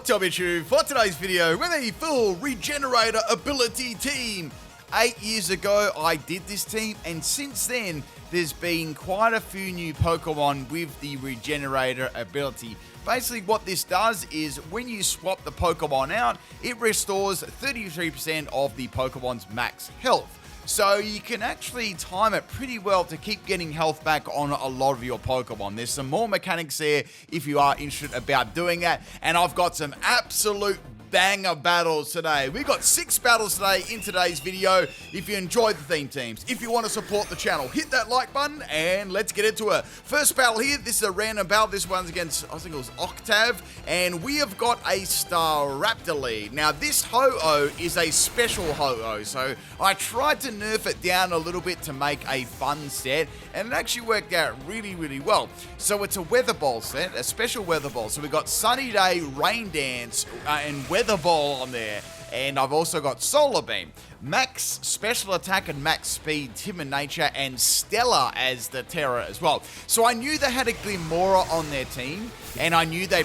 what's up YouTube? For today's video, we're the full Regenerator ability team. 8 years ago, I did this team, and since then, there's been quite a few new Pokemon with the Regenerator ability. Basically, what this does is when you swap the Pokemon out, it restores 33% of the Pokemon's max health. So you can actually time it pretty well to keep getting health back on a lot of your Pokemon. There's some more mechanics there if you are interested about doing that. And I've got some absolute banger battles today. We've got 6 battles today in today's video. If you enjoyed the theme teams, if you want to support the channel, hit that like button and let's get into it. First battle here, this is a random battle. This one's against, I think it was Octave, and we have got a Staraptor lead. Now this Ho-Oh is a special Ho-Oh, so I tried to nerf it down a little bit to make a fun set, and it actually worked out really well. So it's a Weather Ball set, a special Weather Ball. So we've got Sunny Day, Rain Dance, and Weather Ball on there, and I've also got Solar Beam, max special attack and max speed, timid nature, and Stellar as the Terror as well. So I knew they had a Glimora on their team, and I knew they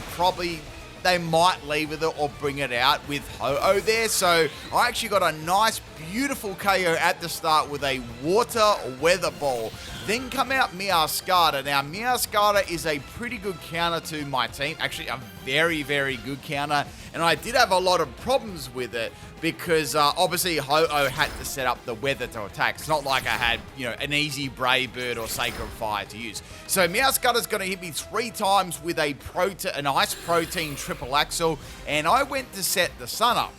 might leave with it or bring it out with Ho-Oh there. So I actually got a nice, beautiful KO at the start with a Water Weather Ball. Then come out Meowscarada. Now, Meowscarada is a pretty good counter to my team. Actually, a very good counter. And I did have a lot of problems with it because obviously Ho-Oh had to set up the weather to attack. It's not like I had, an easy Brave Bird or Sacred Fire to use. So Meowscarada's going to hit me 3 times with an Ice Protein Triple Axle. And I went to set the Sun up.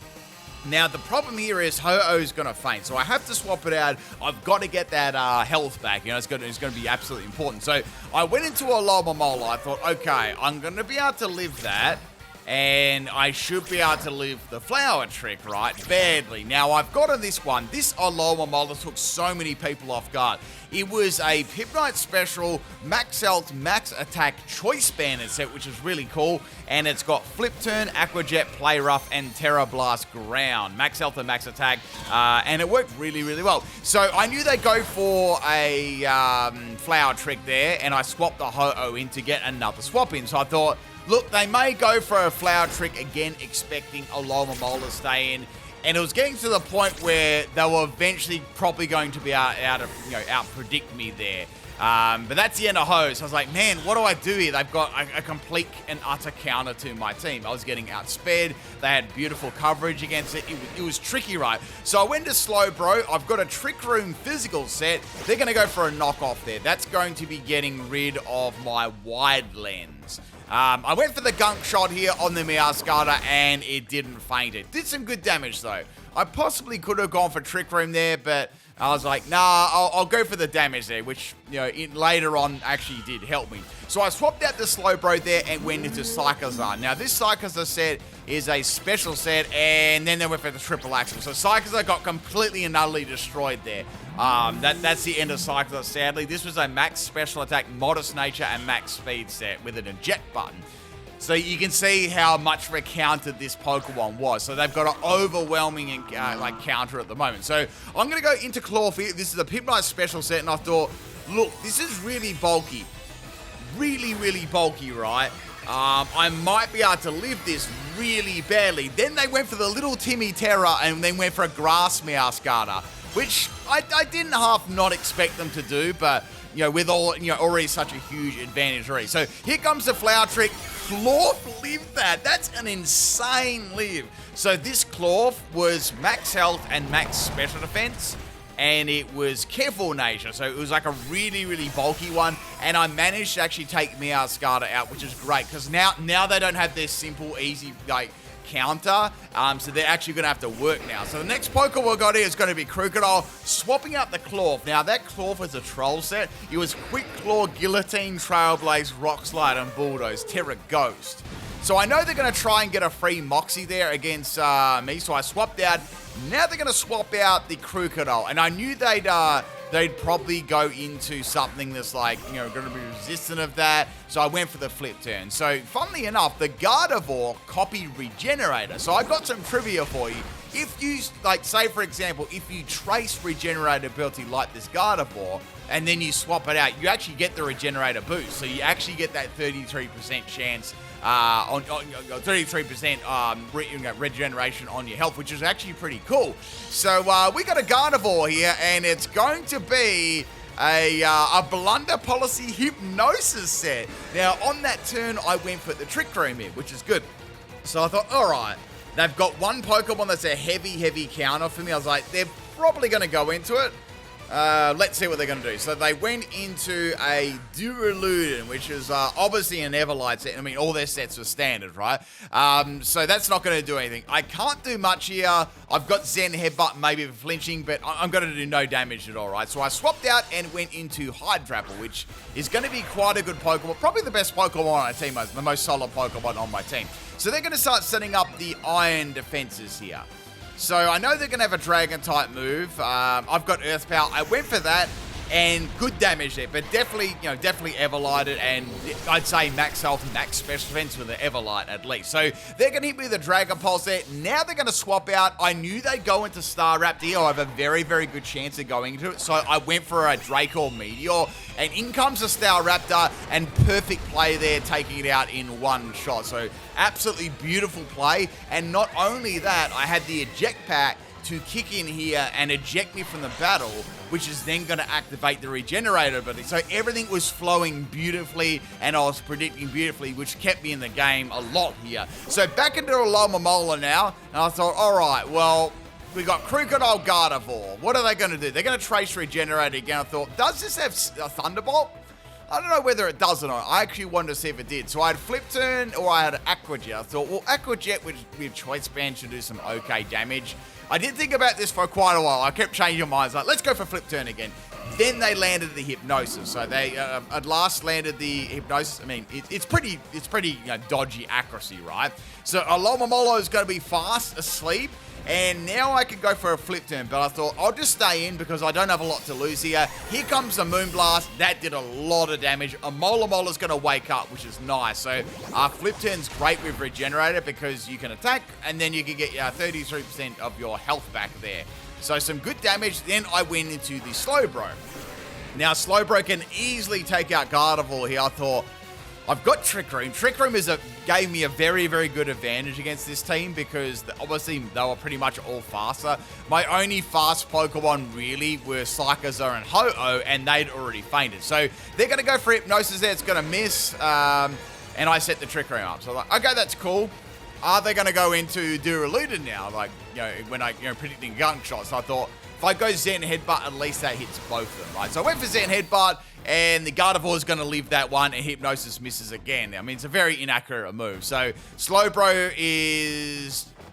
Now, the problem here is Ho-Oh's going to faint, so I have to swap it out. I've got to get that health back. It's going to be absolutely important. So I went into a Alomomola. I thought, okay, I'm going to be able to live that, and I should be able to live the Flower Trick, right? Badly. Now, I've got on this one. This Alomomola took so many people off guard. It was a PIMPNITE special, max health, max attack, choice banded set, which is really cool. And it's got Flip Turn, Aqua Jet, Play Rough, and Terra Blast Ground. Max health and max attack. And it worked really well. So I knew they'd go for a Flower Trick there, and I swapped the Ho-Oh in to get another swap in. So I thought, look, they may go for a Flower Trick again, expecting a Alomomola to stay in. And it was getting to the point where they were eventually probably going to be out predict me there. But that's the end of Ho. So I was like, man, what do I do here? They've got a complete and utter counter to my team. I was getting outsped. They had beautiful coverage against it. It was tricky, right? So I went to Slowbro. I've got a Trick Room physical set. They're going to go for a knockoff there. That's going to be getting rid of my wide lens. I went for the gunk shot here on the Meowscarada, and it didn't faint. It did some good damage, though. I possibly could have gone for Trick Room there, but I was like, nah, I'll go for the damage there, which, later on actually did help me. So I swapped out the Slowbro there and went into Psychozar. Now, this Psychozar set is a special set, and then they went for the Triple Axle. So Psychozar got completely and utterly destroyed there. That's the end of Psychozar, sadly. This was a max special attack, modest nature, and max speed set with an eject button. So you can see how much of a counter this Pokemon was. So they've got an overwhelming counter at the moment. So I'm going to go into Clawfear. This is a PIMPNITE special set, and I thought, look, this is really bulky. Really bulky, right? I might be able to live this really badly. Then they went for the little Timmy Terror and then went for a Grass Meowscarada, which I didn't half not expect them to do, but with already such a huge advantage already. So here comes the Flower Trick. Clawf lived that. That's an insane live. So this Clawf was max health and max special defense, and it was Careful Nature. So it was like a really bulky one, and I managed to actually take Meowscarada out, which is great, because now they don't have this simple, easy, counter, so they're actually going to have to work now. So the next Pokemon we got here is going to be Crocodile, swapping out the Clawf. Now that Clawf was a troll set. It was Quick Claw, Guillotine, Trailblaze, Rock Slide, and Bulldoze, Terra Ghost. So I know they're going to try and get a free Moxie there against me, so I swapped out. Now they're going to swap out the Crocodile, and I knew they'd probably go into something that's going to be resistant of that. So I went for the Flip Turn. So funnily enough, the Gardevoir copied Regenerator. So I got some trivia for you. If you, say for example, if you trace Regenerator ability like this Gardevoir, and then you swap it out, you actually get the Regenerator boost. So you actually get that 33% chance on 33% regeneration on your health, which is actually pretty cool. So we got a Gardevoir here, and it's going to be a Blunder Policy Hypnosis set. Now, on that turn, I went for the Trick Room here, which is good. So I thought, all right, they've got one Pokemon that's a heavy counter for me. I was like, they're probably going to go into it. Let's see what they're going to do. So they went into a Duraludon, which is obviously an Everlight set. I mean, all their sets are standard, right? So that's not going to do anything. I can't do much here. I've got Zen Headbutt maybe for flinching, but I'm going to do no damage at all, right? So I swapped out and went into Hydrapple, which is going to be quite a good Pokemon. Probably the best Pokemon on our team, the most solid Pokemon on my team. So they're going to start setting up the Iron defenses here. So I know they're going to have a Dragon-type move. I've got Earth Power. I went for that, and good damage there. But definitely, definitely Everlighted, and I'd say max health, max special defense with the Everlight at least. So they're going to hit me with a Dragon Pulse there. Now they're going to swap out. I knew they'd go into Staraptor. I have a very good chance of going into it. So I went for a Draco Meteor, and in comes a Staraptor, and perfect play there, taking it out in one shot. So absolutely beautiful play. And not only that, I had the Eject Pack to kick in here and eject me from the battle, which is then going to activate the Regenerator ability. So everything was flowing beautifully, and I was predicting beautifully, which kept me in the game a lot here. So back into a Alomomola now, and I thought, all right, well, we got Crocodile Gardevoir. What are they going to do? They're going to Trace Regenerator again. I thought, does this have a Thunderbolt? I don't know whether it does or not. I actually wanted to see if it did. So I had Flip Turn or I had Aqua Jet. I thought, well, Aqua Jet with Choice Band should do some okay damage. I did think about this for quite a while. I kept changing my minds. Like, let's go for Flip Turn again. Then they landed the Hypnosis. So they at last landed the Hypnosis. I mean, it's pretty dodgy accuracy, right? So Alomomola is going to be fast asleep. And now I can go for a Flip Turn, but I thought I'll just stay in because I don't have a lot to lose here. Here comes the Moonblast. That did a lot of damage. A Molamola's going to wake up, which is nice. So Flip Turn's great with Regenerator because you can attack and then you can get 33% of your health back there. So some good damage. Then I went into the Slowbro. Now Slowbro can easily take out Gardevoir here. I thought, I've got Trick Room. Trick Room gave me a very good advantage against this team because obviously they were pretty much all faster. My only fast Pokemon really were Psychozor and Ho-Oh, and they'd already fainted. So they're going to go for Hypnosis there. It's going to miss, and I set the Trick Room up. So I'm like, okay, that's cool. Are they going to go into Duraludon now? Like, when I predicting Gunk Shots, I thought, if I go Zen Headbutt, at least that hits both of them, right? So I went for Zen Headbutt, and the Gardevoir is going to live that one, and Hypnosis misses again. I mean, it's a very inaccurate move. So Slowbro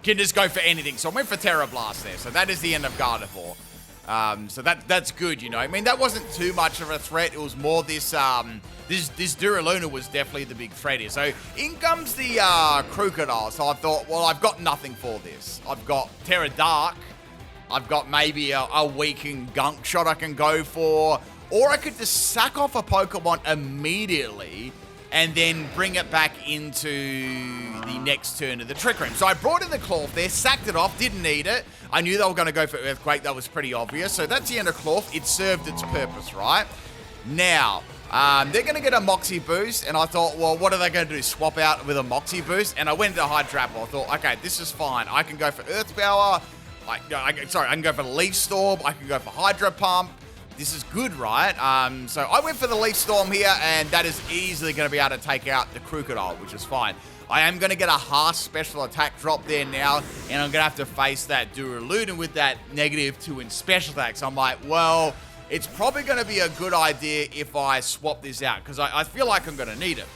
can just go for anything. So I went for Terra Blast there. So that is the end of Gardevoir. So that's good, I mean, that wasn't too much of a threat. It was more this Duraludon was definitely the big threat here. So in comes the Crocodile. So I thought, well, I've got nothing for this. I've got Terra Dark. I've got maybe a weakened Gunk Shot I can go for. Or I could just sack off a Pokemon immediately and then bring it back into the next turn of the Trick Room. So I brought in the Clorf there, sacked it off, didn't need it. I knew they were going to go for Earthquake. That was pretty obvious. So that's the end of Clorf. It served its purpose, right? Now, they're going to get a Moxie Boost, and I thought, well, what are they going to do? Swap out with a Moxie Boost? And I went into Hydrapple. I thought, okay, this is fine. I can go for Earth Power. I can go for Leaf Storm. I can go for Hydro Pump. This is good, right? So I went for the Leaf Storm here, and that is easily going to be able to take out the Crocodile, which is fine. I am going to get a half special attack drop there now, and I'm going to have to face that Duraludon with that -2 in special attack. So I'm like, well, it's probably going to be a good idea if I swap this out, because I feel like I'm going to need it.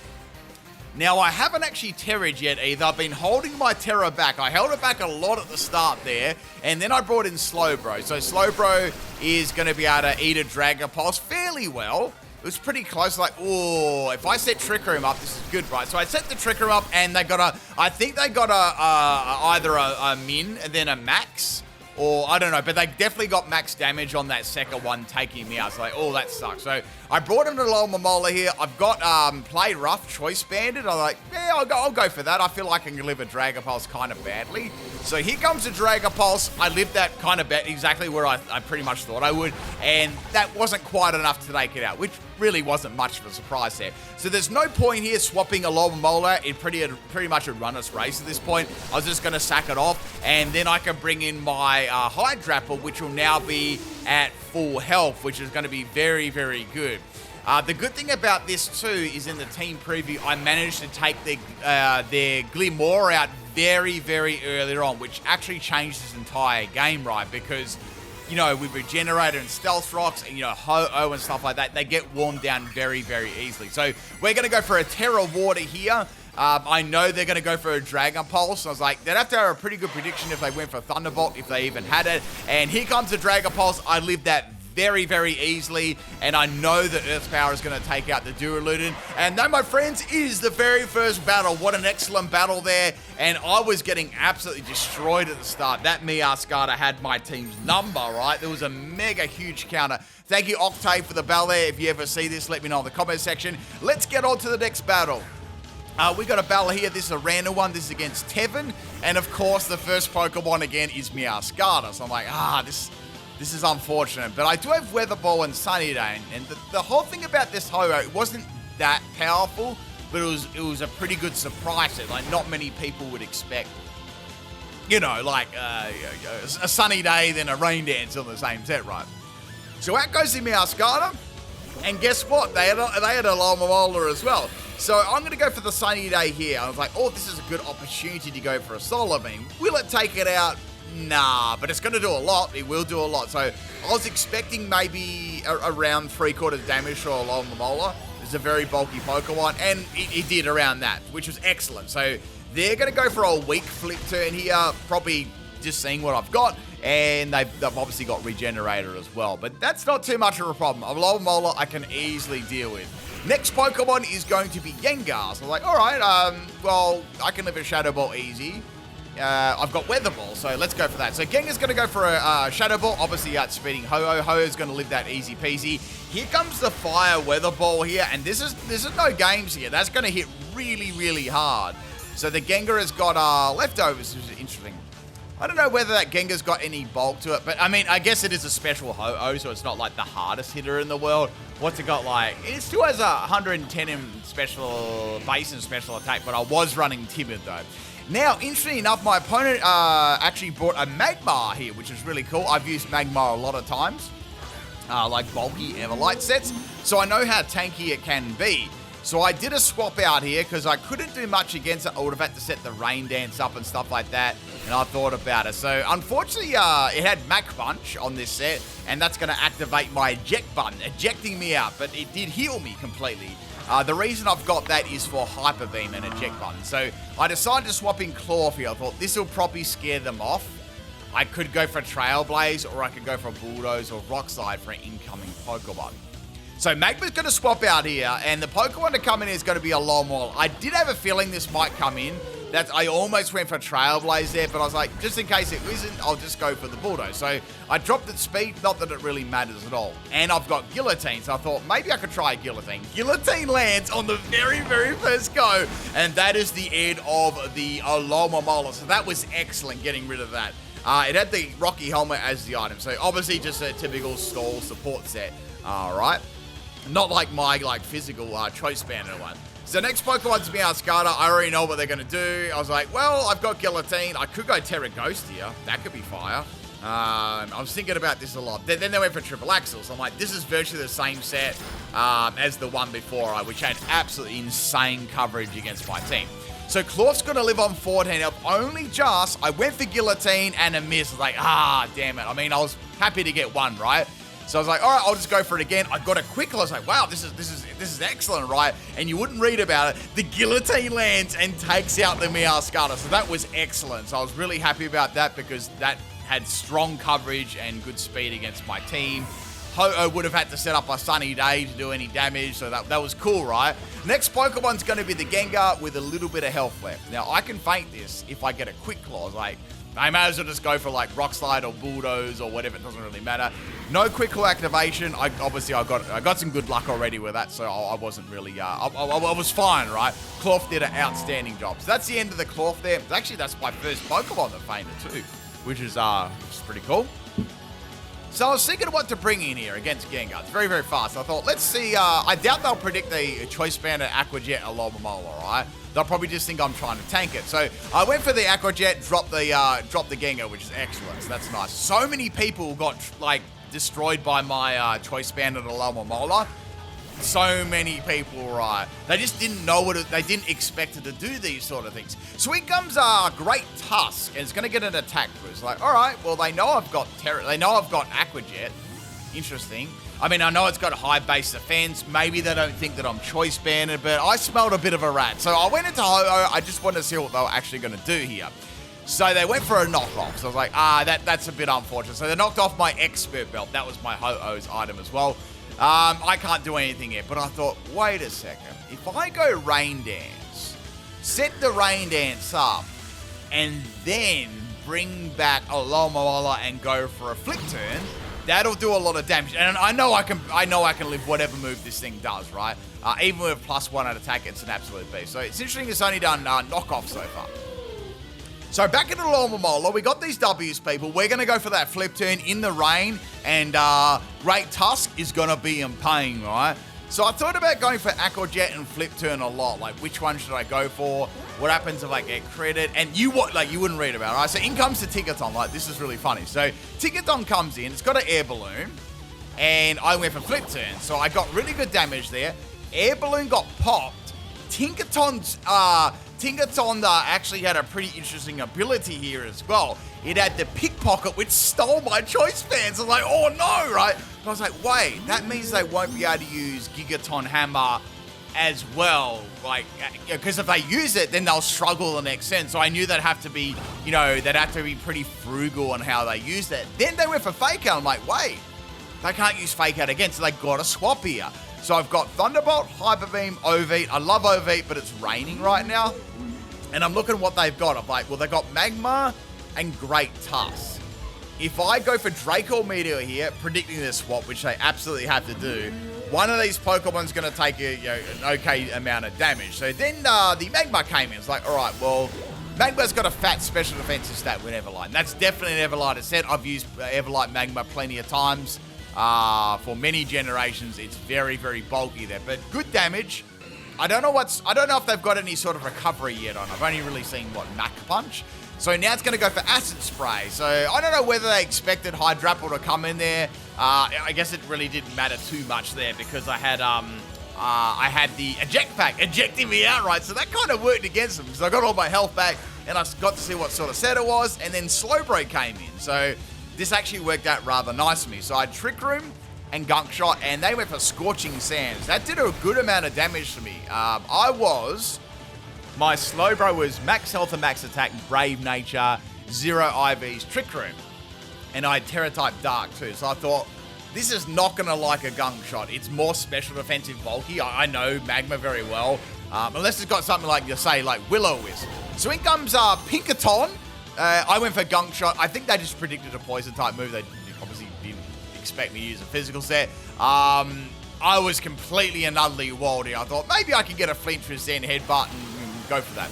Now, I haven't actually Terra'd yet either. I've been holding my Terra back. I held it back a lot at the start there, and then I brought in Slowbro. So Slowbro is going to be able to eat a Dragon Pulse fairly well. It was pretty close, like, oh, if I set Trick Room up, this is good, right? So I set the Trick Room up, and I think they got either a Min and then a Max, or I don't know, but they definitely got max damage on that second one, taking me out. So like, oh, that sucks. So I brought him to Alomomola here. I've got Play Rough, Choice Banded. I'm like, yeah, I'll go for that. I feel like I can deliver Dragon Pulse kind of badly. So here comes the Dragon Pulse. I lived that kind of bet exactly where I pretty much thought I would, and that wasn't quite enough to take it out, which really wasn't much of a surprise there. So there's no point here swapping a Lobomola. It pretty much a runner's race at this point. I was just going to sack it off, and then I can bring in my Hydrapple, which will now be at full health, which is going to be very, very good. The good thing about this too is in the team preview, I managed to take their Glimmer out very, very early on, which actually changed this entire game, right? Because, you know, with Regenerator and Stealth Rocks and, you know, Ho-Oh and stuff like that, they get worn down very, very easily. So we're going to go for a Terra Water here. I know they're going to go for a Dragon Pulse. I was like, they'd have to have a pretty good prediction if they went for Thunderbolt, if they even had it. And here comes the Dragon Pulse. I lived that very, very easily, and I know that Earth Power is going to take out the Duraludon. And that, my friends, is the very first battle. What an excellent battle there, and I was getting absolutely destroyed at the start. That Meowscarada had my team's number, right? There was a mega huge counter. Thank you, Octave, for the battle there. If you ever see this, let me know in the comment section. Let's get on to the next battle. We got a battle here. This is a random one. This is against Tevin, and of course, the first Pokemon again is Meowscarada. So I'm like, this is unfortunate, but I do have Weather Ball and Sunny Day, and the whole thing about this Ho-Oh, it wasn't that powerful, but it was a pretty good surprise that, like, not many people would expect. You know, like a Sunny Day, then a Rain Dance on the same set, right? So out goes the Meowscarada, and guess what? They had a Lobomola as well. So I'm going to go for the Sunny Day here. I was like, oh, this is a good opportunity to go for a Solar Beam. Will it take it out? Nah, but it's going to do a lot. It will do a lot. So I was expecting maybe around 3/4 damage for a Lobomola. It's a very bulky Pokemon, and it did around that, which was excellent. So they're going to go for a weak flip turn here, probably just seeing what I've got, and they've obviously got Regenerator as well. But that's not too much of a problem. A Lobomola I can easily deal with. Next Pokemon is going to be Gengar. So I'm like, all right, well, I can live a Shadow Ball easy. I've got Weather Ball, so let's go for that. So Gengar's going to go for a Shadow Ball, obviously outspeeding Ho-Oh. Ho-Oh's going to live that easy peasy. Here comes the Fire Weather Ball here, and this is no games here. That's going to hit really, really hard. So the Gengar has got leftovers, which is interesting. I don't know whether that Gengar's got any bulk to it, but I mean, I guess it is a special Ho-Oh, so it's not like the hardest hitter in the world. What's it got like? It still has a 110 in special base and special attack, but I was running Timid though. Now, interestingly enough, my opponent actually brought a Magmar here, which is really cool. I've used Magmar a lot of times, like bulky Everlight sets, so I know how tanky it can be. So I did a swap out here because I couldn't do much against it. I would have had to set the Rain Dance up and stuff like that, and I thought about it. So unfortunately, it had Mach Punch on this set, and that's going to activate my eject button, ejecting me out, but it did heal me completely. The reason I've got that is for Hyper Beam and eject button. So I decided to swap in Claw here. I thought this will probably scare them off. I could go for Trailblaze, or I could go for Bulldoze or Rock Slide for an incoming Pokemon. So Magma's going to swap out here, and the Pokemon to come in is going to be a Lobomola. I did have a feeling this might come in. I almost went for Trailblaze there, but I was like, just in case it isn't, I'll just go for the Bulldoze. So I dropped its speed, not that it really matters at all. And I've got Guillotine, so I thought maybe I could try Guillotine. Guillotine lands on the very, very first go, and that is the end of the Lobomola. So that was excellent, getting rid of that. It had the Rocky Helmet as the item, so obviously just a typical stall support set. All right. Not like my physical choice banner one. So next Pokemon's Meowscarada. I already know what they're going to do. I was like, well, I've got Guillotine. I could go Terra Ghost here. That could be fire. I was thinking about this a lot. Then they went for Triple Axle. So I'm like, this is virtually the same set as the one before, which had absolutely insane coverage against my team. So Claw's going to live on 14 health. Only just, I went for Guillotine and a miss. Like, damn it. I mean, I was happy to get one, right? So I was like, all right, I'll just go for it again. I got a quick. I was like, wow, this is excellent, right? And you wouldn't read about it. The Guillotine lands and takes out the Meowscarada. So that was excellent. So I was really happy about that because that had strong coverage and good speed against my team. Ho-Oh would have had to set up a Sunny Day to do any damage, so that was cool, right? Next Pokemon's going to be the Gengar with a little bit of health left. Now, I can feint this if I get a Quick Claw. I was like, I may as well just go for like Rock Slide or Bulldoze or whatever. It doesn't really matter. No quick call activation. I got some good luck already with that, so I wasn't really. I was fine, right? Cloth did an outstanding job. So that's the end of the Cloth there. Actually, that's my first Pokemon that fainted too, which is pretty cool. So I was thinking what to bring in here against Gengar. It's very, very fast. I thought, let's see. I doubt they'll predict a Choice Band at Aqua Jet or Alomomola, right? They'll probably just think I'm trying to tank it. So I went for the Aqua Jet, dropped the Gengar, which is excellent. So that's nice. So many people got like destroyed by my Choice Band at Alomomola. So many people, right? They just didn't know they didn't expect it to do these sort of things. So in comes Great Tusk, and it's going to get an attack boost. Like, all right, well, they know I've got Aqua Jet. Interesting. I mean, I know it's got a high base defense. Maybe they don't think that I'm Choice Banded, but I smelled a bit of a rat. So I went into Ho-Oh. I just wanted to see what they were actually going to do here. So they went for a knockoff. So I was like, that's a bit unfortunate. So they knocked off my Expert Belt. That was my Ho-Oh's item as well. I can't do anything yet, but I thought, wait a second. If I go Rain Dance, set the Rain Dance up, and then bring back Alomomola and go for a Flip Turn, that'll do a lot of damage. And I know I can live whatever move this thing does, right? Even with +1 at attack, it's an absolute beast. So it's interesting it's only done knockoff so far. So back into Alomomola, we got these W's, people. We're going to go for that Flip Turn in the rain, and Great Tusk is going to be in pain, right? So I thought about going for Aqua Jet and Flip Turn a lot. Like, which one should I go for? What happens if I get credit? And you wouldn't read about it, right? So in comes the Ticketon. Like, this is really funny. So Ticketon comes in. It's got an Air Balloon, and I went for Flip Turn. So I got really good damage there. Air Balloon got popped. Tinkaton actually had a pretty interesting ability here as well. It had the Pickpocket, which stole my Choice Bands. I was like, oh no, right? But I was like, wait, that means they won't be able to use Gigaton Hammer as well. Like, because if they use it, then they'll struggle the next end. So I knew they'd have to be, they'd have to be pretty frugal on how they use that. Then they went for Fake Out. I'm like, wait, they can't use Fake Out again, so they got to swap here. So I've got Thunderbolt, Hyper Beam, Overheat. I love Overheat, but it's raining right now. And I'm looking at what they've got. I'm like, well, they've got Magma and Great Tusk. If I go for Draco Meteor here, predicting this swap, which they absolutely have to do, one of these Pokemon's going to take an okay amount of damage. So then the Magma came in. It's like, all right, well, Magma's got a fat special defensive stat with Everlight. That's definitely an Everlight set. I've used Everlight Magma plenty of times. For many generations, it's very, very bulky there, but good damage. I don't know if they've got any sort of recovery yet on. I've only really seen Mach Punch. So now it's going to go for Acid Spray. So I don't know whether they expected Hydrapple to come in there. I guess it really didn't matter too much there because I had the Eject Pack ejecting me outright. So that kind of worked against them because I got all my health back and I got to see what sort of set it was. And then Slowbro came in. So this actually worked out rather nice for me. So I had Trick Room and Gunk Shot, and they went for Scorching Sands. That did a good amount of damage to me. My Slowbro was max health and max attack, Brave Nature, 0 IVs, Trick Room. And I had Terra-type Dark too. So I thought, this is not going to like a Gunk Shot. It's more special defensive bulky. I know Magma very well. Unless it's got something like, like Will-O-Wisp. So in comes Pinkerton. I went for Gunk Shot. I think they just predicted a poison type move. They obviously didn't expect me to use a physical set. I was completely and utterly wildly. I thought maybe I could get a flinch for Zen Headbutt and go for that.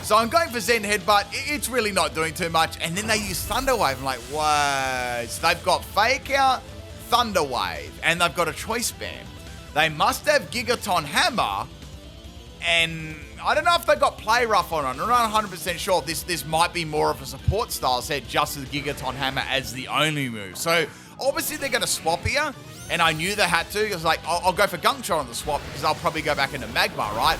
So I'm going for Zen Headbutt. It's really not doing too much. And then they use Thunder Wave. I'm like, whoa. So they've got Fake Out, Thunder Wave, and they've got a Choice Band. They must have Gigaton Hammer. And I don't know if they got Play Rough on it. I'm not 100% sure. This might be more of a support style set, just with Gigaton Hammer as the only move. So obviously they're going to swap here, and I knew they had to. I was like, I'll go for Gunk Shot on the swap because I'll probably go back into Magma, right?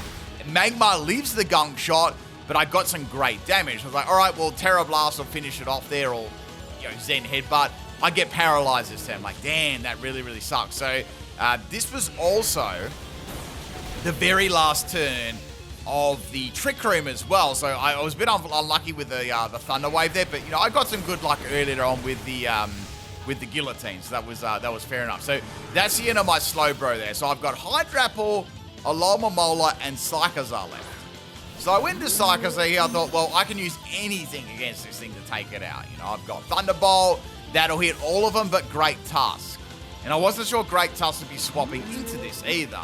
Magma leaves the Gunk Shot, but I got some great damage. I was like, all right, well, Terra Blast will finish it off there, or Zen Headbutt. I get paralyzed this time. I'm like, damn, that really, really sucks. So this was also the very last turn of the Trick Room as well. So I was a bit unlucky with the Thunder Wave there, but I got some good luck earlier on with the Guillotine. So that was fair enough. So that's the end of my Slowbro there. So I've got Hydrapple, Alomomola, and Psychozar left. So I went to Psycho here. I thought, well, I can use anything against this thing to take it out. You know, I've got Thunderbolt. That'll hit all of them, but Great Tusk. And I wasn't sure Great Tusk would be swapping into this either.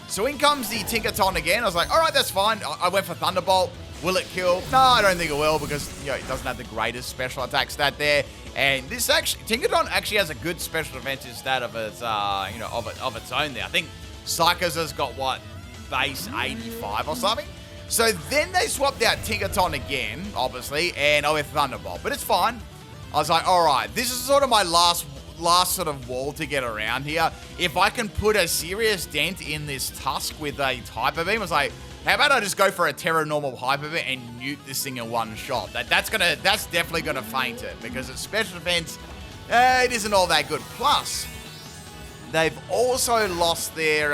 So in comes the Tinkaton again. I was like, all right, that's fine. I went for Thunderbolt. Will it kill? No, I don't think it will because, you know, it doesn't have the greatest special attack stat there. And this actually, Tinkaton actually has a good special defensive stat of its, you know, of its own there. I think Psycho's has got, what, base 85 or something? So then they swapped out Tinkaton again, obviously, and I went Thunderbolt. But it's fine. I was like, all right, this is sort of my last sort of wall to get around here. If I can put a serious dent in this Tusk with a Hyper Beam, I was like, how about I just go for a Terra Normal Hyper Beam and nuke this thing in one shot? That's definitely gonna faint it because its special defense, it isn't all that good. Plus, they've also lost their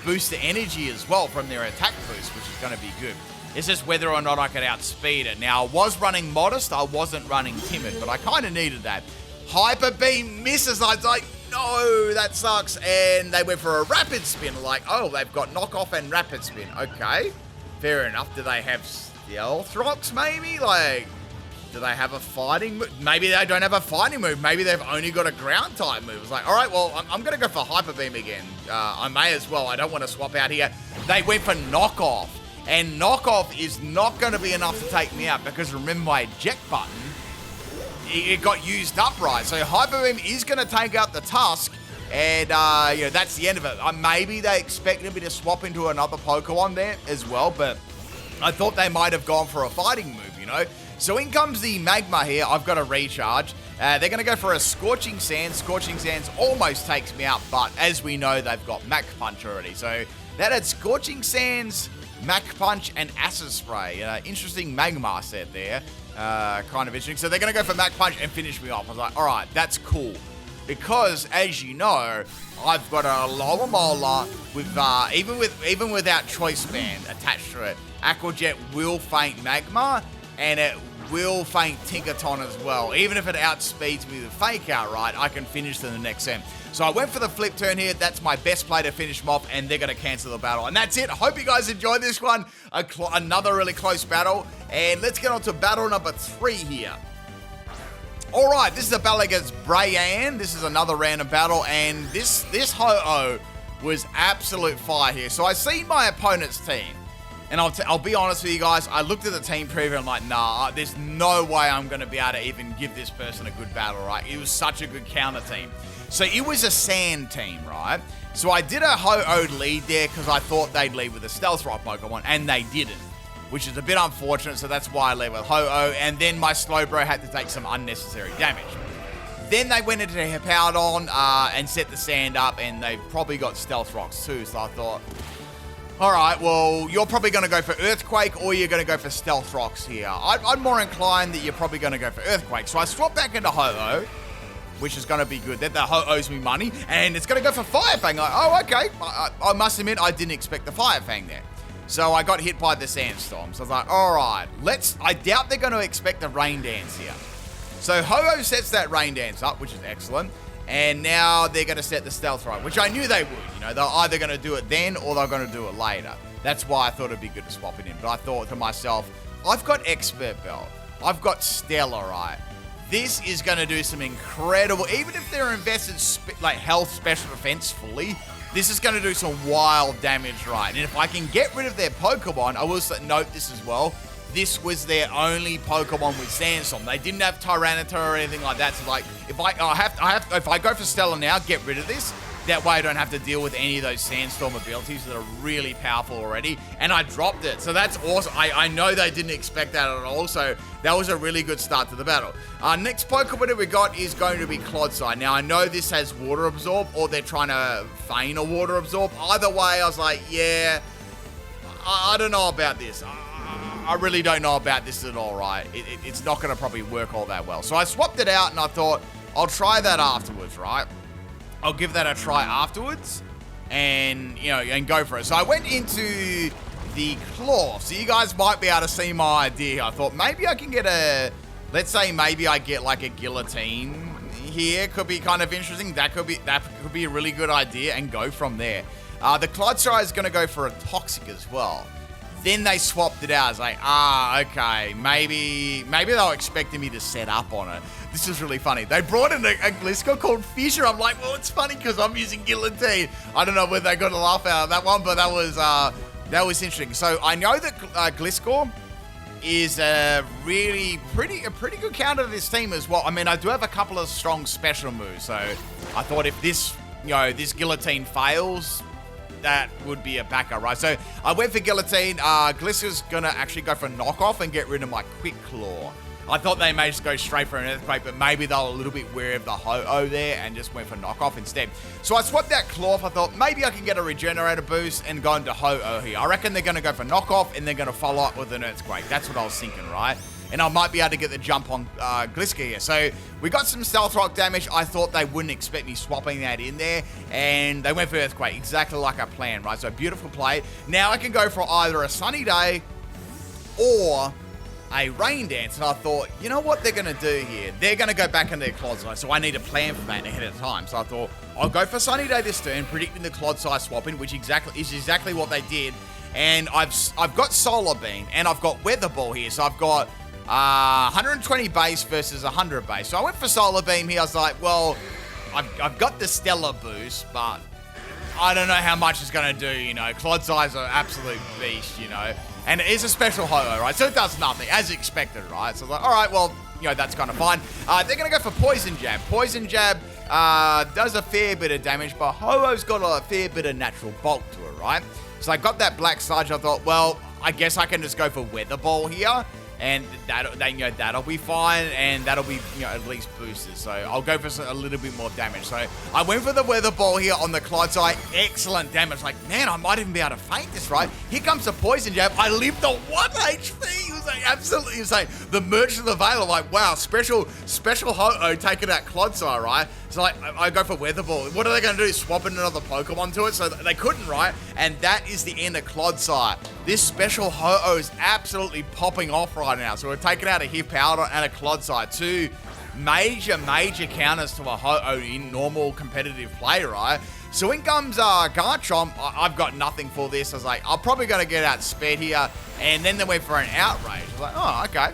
booster energy as well from their attack boost, which is gonna be good. It's just whether or not I could outspeed it. Now, I was running Modest, I wasn't running Timid, but I kind of needed that. Hyper Beam misses. I was like, no, that sucks. And they went for a Rapid Spin. Like, oh, they've got Knockoff and Rapid Spin. Okay, fair enough. Do they have Stealth Rocks, maybe? Like, do they have a fighting move? Maybe they don't have a fighting move. Maybe they've only got a ground type move. It's like, all right, well, I'm going to go for Hyper Beam again. I may as well. I don't want to swap out here. They went for Knockoff. And Knockoff is not going to be enough to take me out because remember my eject button, it got used up right. So Hyper Beam is going to take out the Tusk, and you know, that's the end of it. Maybe they expected me to swap into another Pokemon there as well, but I thought they might have gone for a fighting move, you know. So in comes the Magma here. I've got a recharge. They're going to go for a Scorching Sands. Scorching Sands almost takes me out, but as we know, they've got Mach Punch already. So that had Scorching Sands, Mach Punch, and Acid Spray. Interesting Magma set there. Kind of interesting. So they're going to go for Mach Punch and finish me off. I was like, all right, that's cool. Because, as you know, I've got a Lower Molar with, even without Choice Band attached to it. Aqua Jet will faint Magma, and it will faint Tinkaton as well. Even if it outspeeds me with Fake Out, right, I can finish to the next end. So I went for the flip turn here. That's my best play to finish them off, and they're going to cancel the battle. And that's it. I hope you guys enjoyed this one. Another really close battle. And let's get on to battle number 3 here. All right, this is a battle against Brayan. This is another random battle, and this Ho-Oh was absolute fire here. So I seen my opponent's team. And I'll be honest with you guys, I looked at the team preview and I'm like, nah, there's no way I'm going to be able to even give this person a good battle, right? It was such a good counter team. So it was a sand team, right? So I did a Ho-Oh lead there because I thought they'd lead with a Stealth Rock Pokemon, and they didn't, which is a bit unfortunate, so that's why I led with Ho-Oh, and then my Slowbro had to take some unnecessary damage. Then they went into Hippowdon and set the sand up, and they probably got Stealth Rocks too, so I thought, all right, well, you're probably going to go for Earthquake or you're going to go for Stealth Rocks here. I'm more inclined that you're probably going to go for Earthquake. So I swap back into Ho-Oh, which is going to be good. That the Ho owes me money, and it's going to go for Fire Fang. Like, oh, okay. I must admit, I didn't expect the Fire Fang there. So I got hit by the Sandstorm. So I was like, all right, I doubt they're going to expect the Rain Dance here. So Ho-Oh sets that Rain Dance up, which is excellent. And now they're going to set the Stealth Rock, which I knew they would. You know, they're either going to do it then or they're going to do it later. That's why I thought it'd be good to swap it in. But I thought to myself, I've got Expert Belt. I've got Stellarite. This is going to do some incredible, even if they're invested like health special defense fully, this is going to do some wild damage, right? And if I can get rid of their Pokemon, I will note this as well. This was their only Pokemon with Sandstorm. They didn't have Tyranitar or anything like that. So like, if I go for Stellar now, get rid of this. That way I don't have to deal with any of those Sandstorm abilities that are really powerful already. And I dropped it. So that's awesome. I know they didn't expect that at all. So that was a really good start to the battle. Next Pokemon that we got is going to be Clodside. Now I know this has Water Absorb, or they're trying to feign a Water Absorb. Either way, I was like, yeah, I don't know about this. I really don't know about this at all, right? It's not going to probably work all that well. So I swapped it out and I thought, I'll try that afterwards, right? I'll give that a try afterwards and, you know, and go for it. So I went into the Claw. So you guys might be able to see my idea. I thought maybe I can get let's say maybe I get like a Guillotine here. Could be kind of interesting. That could be a really good idea and go from there. The Clodsire is going to go for a Toxic as well. Then they swapped it out. I was like, okay, maybe they were expecting me to set up on it. This is really funny. They brought in a Gliscor called Fisher. I'm like, well, it's funny because I'm using Guillotine. I don't know whether they got a laugh out of that one, but that was interesting. So I know that Gliscor is a pretty good counter to this team as well. I mean, I do have a couple of strong special moves, so I thought if this Guillotine fails, that would be a backer, right? So I went for Guillotine. Gliscor's gonna actually go for knockoff and get rid of my Quick Claw. I thought they may just go straight for an Earthquake, but maybe they were a little bit wary of the Ho-Oh there and just went for knockoff instead. So I swapped that Claw. I thought maybe I can get a Regenerator boost and go into Ho-Oh here. I reckon they're going to go for knockoff and they're going to follow up with an Earthquake. That's what I was thinking, right? And I might be able to get the jump on Gliscor here. So we got some Stealth Rock damage. I thought they wouldn't expect me swapping that in there. And they went for Earthquake, exactly like I planned, right? So beautiful play. Now I can go for either a Sunny Day or a Rain Dance, and I thought, you know what they're going to do here? They're going to go back in their Clodsire, so I need to plan for that ahead of time. So I thought, I'll go for Sunny Day this turn, predicting the Clodsire swapping, which is exactly what they did. And I've got Solar Beam, and I've got Weather Ball here, so I've got 120 base versus 100 base. So I went for Solar Beam here. I was like, well, I've got the Stellar boost, but I don't know how much it's going to do, you know. Clodsire's an absolute beast, you know. And it is a special Ho-Oh, right? So it does nothing, as expected, right? So I was like, all right, well, you know, that's kind of fine. They're going to go for Poison Jab. Poison Jab does a fair bit of damage, but Ho-Oh's got a fair bit of natural bulk to it, right? So I got that Black Sludge. I thought, well, I guess I can just go for Weather Ball here. And that'll be fine, and that'll be, you know, at least boosted. So I'll go for a little bit more damage. So I went for the Weather Ball here on the Clodsire. Excellent damage. Like, man, I might even be able to feint this, right? Here comes the Poison Jab. I lived on 1 HP. It was like absolutely insane. The Merchant of the Veil, like, wow, special Ho-Oh taking out Clodsire, right? So like, I go for Weather Ball. What are they going to do? Swap in another Pokemon to it? So they couldn't, right? And that is the end of Clodsire. This special Ho-Oh is absolutely popping off right now. So we're taking out a Hippowdon and a Clodsire. Two major counters to a Ho-Oh in normal competitive play, right? So in comes Garchomp. I've got nothing for this. I was like, I'm probably going to get outsped here. And then they went for an Outrage. I was like, oh, okay.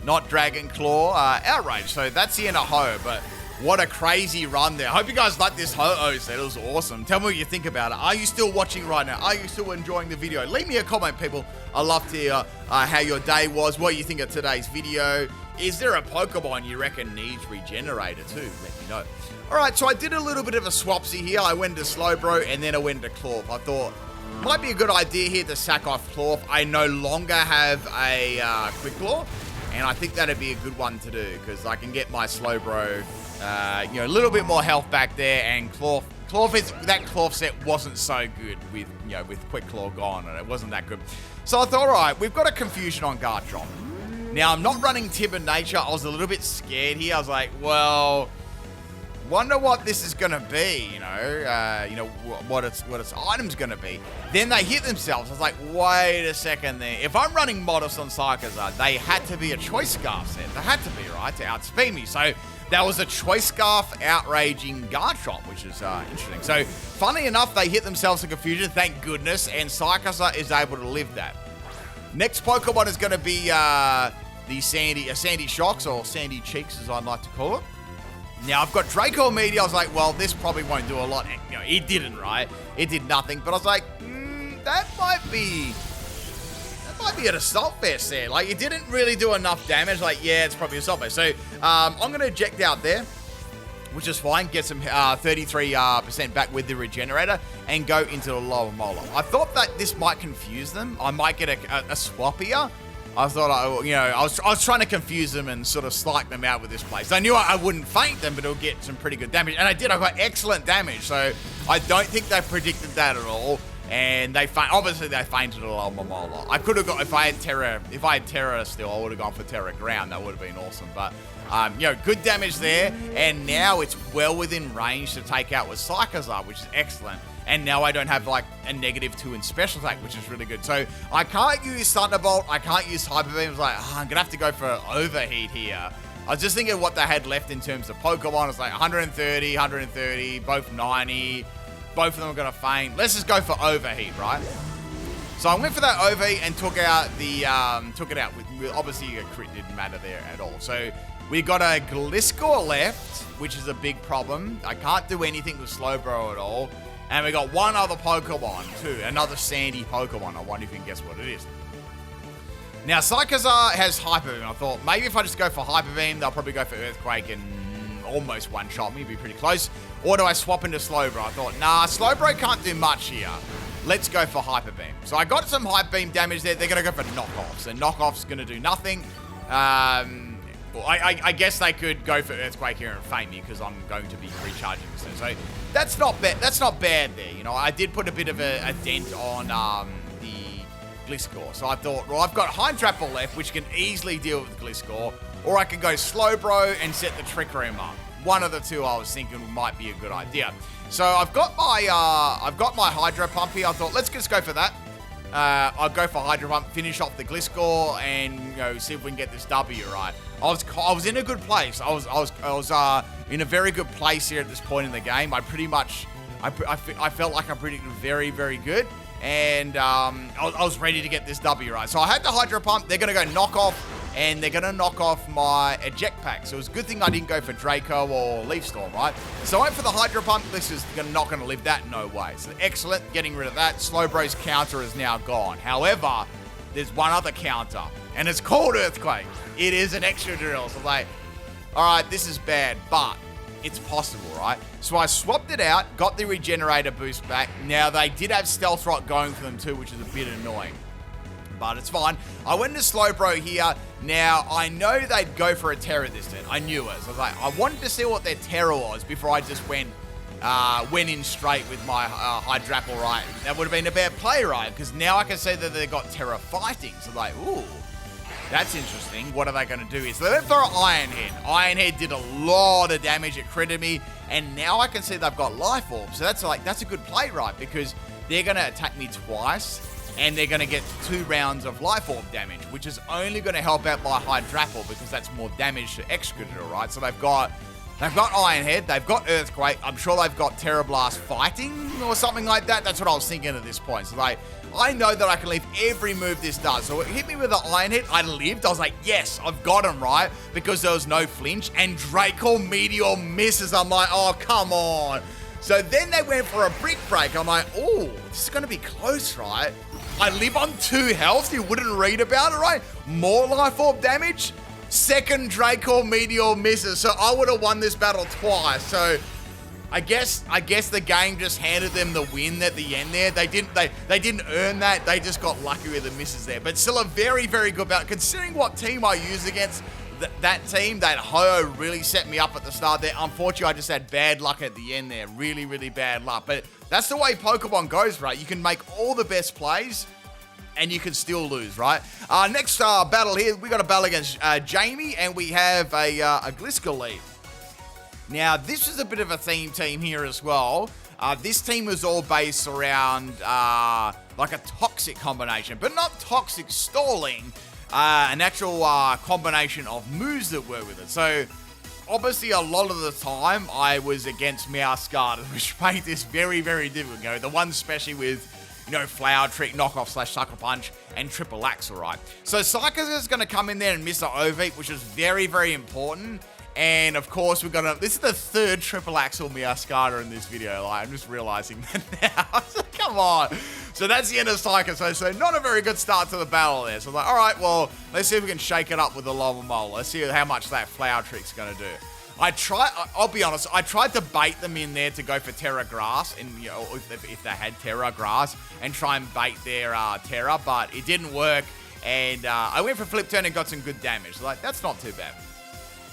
Not Dragon Claw, Outrage. So that's the end of Ho, but what a crazy run there. I hope you guys like this Ho-Oh set. It was awesome. Tell me what you think about it. Are you still watching right now? Are you still enjoying the video? Leave me a comment, people. I'd love to hear how your day was, what you think of today's video. Is there a Pokemon you reckon needs Regenerator too? Let me know. Alright, so I did a little bit of a swapsy here. I went to Slowbro and then I went to Claw. I thought, might be a good idea here to sack off Claw. I no longer have a Quick Claw, and I think that'd be a good one to do because I can get my Slowbro you know, a little bit more health back there, and that Claw set wasn't so good with, you know, with Quick Claw gone, and it wasn't that good. So I thought, all right, we've got a confusion on Garchomp. Now, I'm not running Timid Nature. I was a little bit scared here. I was like, well, wonder what this is going to be, you know, what its item's going to be. Then they hit themselves. I was like, wait a second there. If I'm running Modest on Psychozard, they had to be a Choice Scarf set. They had to be, right, to outspeed me. So that was a Choice Scarf outraging Garchomp, which is interesting. So, funny enough, they hit themselves in confusion, thank goodness, and Psychozard is able to live that. Next Pokemon is going to be the Sandy Shocks, or Sandy Cheeks, as I'd like to call it. Now, I've got Draco Meteor. I was like, well, this probably won't do a lot. You know, it didn't, right? It did nothing. But I was like, that might be an Assault Vest there. Like, it didn't really do enough damage. Like, yeah, it's probably Assault Vest. So, I'm going to eject out there, which is fine. Get some 33% back with the Regenerator and go into the Lower Molar. I thought that this might confuse them. I might get a swap here. I thought, I was trying to confuse them and sort of slike them out with this place. I knew I wouldn't feint them, but it'll get some pretty good damage. And I did. I got excellent damage. So I don't think they predicted that at all. And obviously they fainted a lot more Molar. I could have got, if I had Terra still, I would have gone for Terra Ground. That would have been awesome. But, good damage there. And now it's well within range to take out with Psychozard, which is excellent. And now I don't have, like, a -2 in Special Attack, which is really good. So I can't use Thunderbolt. I can't use Hyper Beam. I was like, I'm going to have to go for Overheat here. I was just thinking what they had left in terms of Pokemon. It's like 130, both 90. Both of them are going to faint. Let's just go for Overheat, right? So I went for that OV and took it out with obviously a crit didn't matter there at all. So we got a Gliscor left, which is a big problem. I can't do anything with Slowbro at all. And we got one other Pokemon too, another sandy Pokemon. I wonder if you can guess what it is. Now, Psychozar has Hyper Beam. I thought maybe if I just go for Hyper Beam, they'll probably go for Earthquake and almost one-shot me, be pretty close. Or do I swap into Slowbro? I thought, nah, Slowbro can't do much here. Let's go for Hyper Beam. So I got some Hyper Beam damage there. They're going to go for Knockoffs, and Knockoff's going to do nothing. Well, I guess they could go for Earthquake here and feint me because I'm going to be recharging this thing. So that's not bad. That's not bad there. You know, I did put a bit of a dent on the Gliscor. So I thought, well, I've got Hydrapple left, which can easily deal with Gliscor, or I can go Slowbro and set the Trick Room up. One of the two I was thinking might be a good idea. So I've got my Hydro Pump here. I thought, let's just go for that. I'll go for Hydro Pump, finish off the Gliscor, and see if we can get this W right. I was in a good place. I was in a very good place here at this point in the game. I felt like I predicted very, very good, and I was ready to get this W right. So I had the Hydro Pump. They're gonna go knock off. And they're going to knock off my Eject Pack. So it was a good thing I didn't go for Draco or Leaf Storm, right? So I went for the Hydro Pump. This is not going to live that, no way. So excellent, getting rid of that. Slowbro's counter is now gone. However, there's one other counter, and it's called Earthquake. It is an extra drill. So like, all right, this is bad, but it's possible, right? So I swapped it out, got the Regenerator boost back. Now, they did have Stealth Rock going for them too, which is a bit annoying. But it's fine. I went into Slowbro here. Now, I know they'd go for a Terra this turn. I knew it. So I was like, I wanted to see what their Terra was before I just went in straight with my Hydrapple, right? That would have been a bad play, right? Because now I can see that they've got Terra Fighting. So like, ooh, that's interesting. What are they going to do? So they went for an Iron Head. Iron Head did a lot of damage. It critted me. And now I can see they've got Life Orb. So that's a good play, right? Because they're going to attack me twice. And they're going to get 2 rounds of Life Orb damage, which is only going to help out my Hydrapple because that's more damage to Excavator, right? So they've got Iron Head, they've got Earthquake. I'm sure they've got Terra Blast Fighting or something like that. That's what I was thinking at this point. So I know that I can leave every move this does. So it hit me with an Iron Head. I lived. I was like, yes, I've got him, right? Because there was no flinch. And Draco Meteor misses. I'm like, oh, come on. So then they went for a Brick Break. I'm like, oh, this is going to be close, right? I live on 2 health. You wouldn't read about it, right? More Life Orb damage. Second Draco Meteor misses. So I would have won this battle twice. So I guess the game just handed them the win at the end there. They didn't earn that. They just got lucky with the misses there. But still a very, very good battle. Considering what team I used against, that team, that Ho really set me up at the start there. Unfortunately, I just had bad luck at the end there. Really, really bad luck. But that's the way Pokemon goes, right? You can make all the best plays, and you can still lose, right? Next battle here, we got a battle against Jamie, and we have a Gliscor lead. Now, this is a bit of a theme team here as well. This team was all based around like a toxic combination, but not toxic stalling. An actual combination of moves that were with it. So, obviously, a lot of the time, I was against Meowscarlet, which made this very, very difficult. The one especially with, Flower Trick, Knockoff / Sucker Punch, and Triple Axle, right? So, Psychozar is going to come in there and miss an OV, which is very, very important. And, of course, this is the 3rd Triple Axle Meowscarlet in this video. Like, I'm just realizing that now. Come on. So that's the end of Psychozar. So not a very good start to the battle there. So I'm like, all right, well, let's see if we can shake it up with the Lower Mole. Let's see how much that Flower Trick's going to do. I'll be honest, I tried to bait them in there to go for Terra Grass, and if they had Terra Grass, and try and bait their Terra, but it didn't work. And I went for Flip Turn and got some good damage. So like, that's not too bad.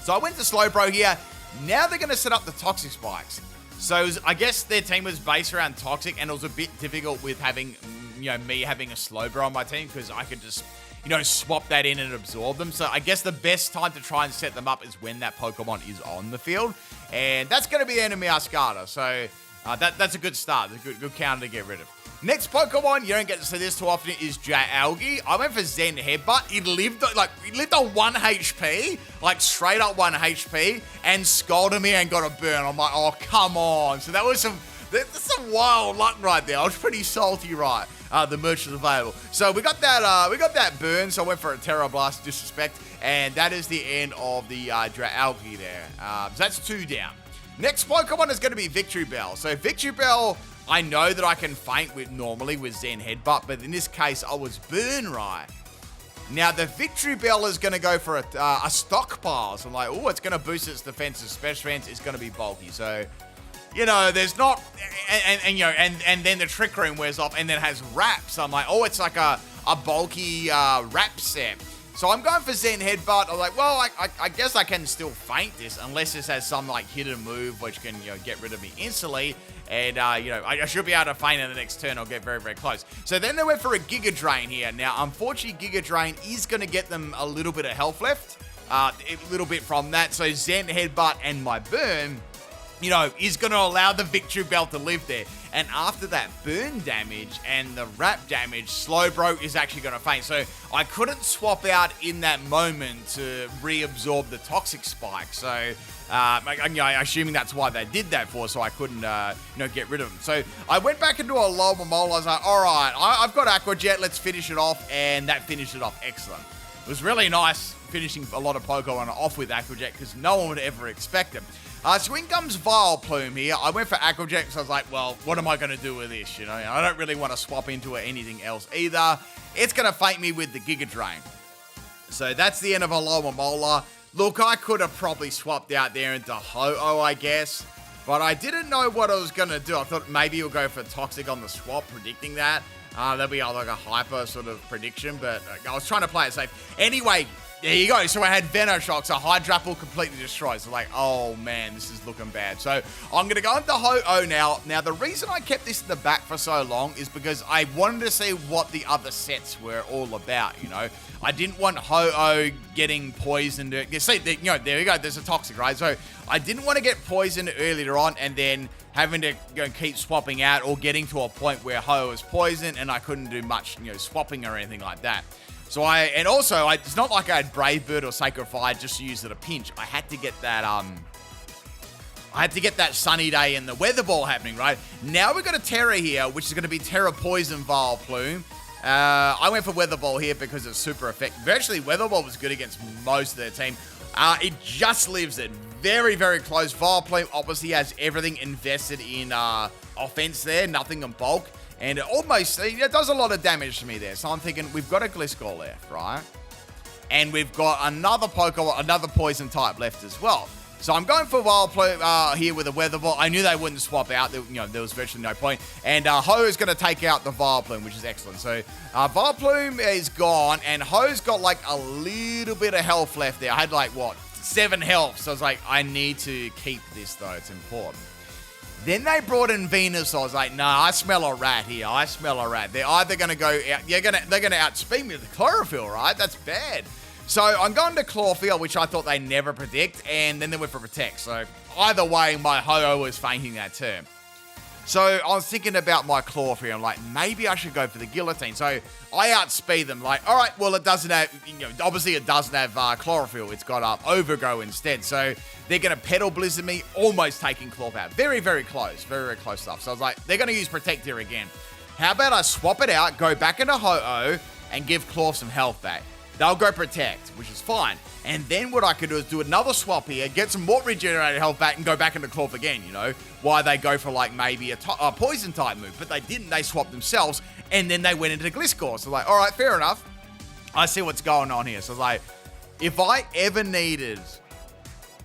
So I went to Slowbro here. Now they're going to set up the Toxic Spikes. So I guess their team was based around Toxic, and it was a bit difficult with having, me having a Slowbro on my team because I could just, swap that in and absorb them. So I guess the best time to try and set them up is when that Pokemon is on the field. And that's going to be the end of Meowscarlet. So that's a good start. It's a good counter to get rid of. Next Pokemon, you don't get to see this too often, is J-Algae. I went for Zen Headbutt. It lived on 1 HP, like straight up 1 HP, and scolded me and got a burn. I'm like, oh, come on. So that's some wild luck right there. I was pretty salty, right? the merch is available. So we got that burn, so I went for a Terra Blast Disrespect, and that is the end of the Draalgi there. So that's 2 down. Next Pokemon is going to be Victory Bell. So Victory Bell, I know that I can feint with normally with Zen Headbutt, but in this case, I was burn right. Now, the Victory Bell is going to go for a stockpile. So I'm like, oh, it's going to boost its defense. Its special defense is going to be bulky. So, you know, there's not... And then the Trick Room wears off and then it has wraps. So I'm like, oh, it's like a bulky wrap set. So I'm going for Zen Headbutt. I'm like, well, I guess I can still feint this unless this has some, like, hidden move which can, get rid of me instantly. And, I should be able to feint in the next turn or get very, very close. So then they went for a Giga Drain here. Now, unfortunately, Giga Drain is going to get them a little bit of health left. A little bit from that. So Zen Headbutt and my burn, is going to allow the Victory Bell to live there. And after that burn damage and the wrap damage, Slowbro is actually going to faint. So I couldn't swap out in that moment to reabsorb the Toxic Spike. So, assuming that's why they did that for, so I couldn't, get rid of them. So I went back into a lower mole. I was like, all right, I've got Aqua Jet. Let's finish it off. And that finished it off excellent. It was really nice finishing a lot of Pokemon off with Aqua Jet because no one would ever expect it. So in comes Vileplume here. I went for Aqua Jet because I was like, well, what am I going to do with this? I don't really want to swap into anything else either. It's going to feint me with the Giga Drain. So that's the end of Alomomola. Look, I could have probably swapped out there into Ho-Oh, I guess. But I didn't know what I was going to do. I thought maybe you'll go for Toxic on the swap, predicting that. That'd be like a hyper sort of prediction, but I was trying to play it safe. Anyway, there you go. So I had Venoshock, so Hydrapple completely destroyed. So like, oh man, this is looking bad. So I'm going to go into Ho-Oh now. Now, the reason I kept this in the back for so long is because I wanted to see what the other sets were all about, I didn't want Ho-Oh getting poisoned. You see, there you go. There's a Toxic, right? So I didn't want to get poisoned earlier on and then having to keep swapping out or getting to a point where Ho-Oh was poisoned and I couldn't do much, swapping or anything like that. So it's not like I had Brave Bird or Sacred Fire just to use it at a pinch. I had to get that Sunny Day and the Weather Ball happening, right? Now we've got a Terra here, which is going to be Terra Poison Vileplume. I went for Weather Ball here because it's super effective. Actually, Weather Ball was good against most of their team. It just lives it. Very, very close. Vileplume obviously has everything invested in offense there, nothing in bulk. And it does a lot of damage to me there. So I'm thinking, we've got a Gliscor left, right? And we've got another Pokemon, another Poison type left as well. So I'm going for Vileplume here with a Weather Ball. I knew they wouldn't swap out. There was virtually no point. And Ho is going to take out the Vileplume, which is excellent. So Vileplume is gone, and Ho's got like a little bit of health left there. I had 7 health. So I was like, I need to keep this though. It's important. Then they brought in Venus. I was like, nah, I smell a rat here. I smell a rat. They're either going to go out. They're going to outspeed me with the Chlorophyll, right? That's bad. So I'm going to Chlorophyll, which I thought they never predict. And then they went for Protect. So either way, my Ho-Oh was fainting that turn. So I was thinking about my Chlorophyll. I'm like, maybe I should go for the Guillotine. So I outspeed them. Like, all right, well, it doesn't have, obviously it doesn't have Chlorophyll. It's got Overgrow instead. So they're going to Petal Blizzard me, almost taking Claw out. Very, very close. Very, very close stuff. So I was like, they're going to use Protect here again. How about I swap it out, go back into Ho-Oh, and give Claw some health back. They'll go Protect, which is fine. And then what I could do is do another swap here, get some more regenerated health back, and go back into Claw again, Why they go for, maybe a Poison type move. But they didn't. They swapped themselves, and then they went into Gliscor. So, all right, fair enough. I see what's going on here. So, if I ever needed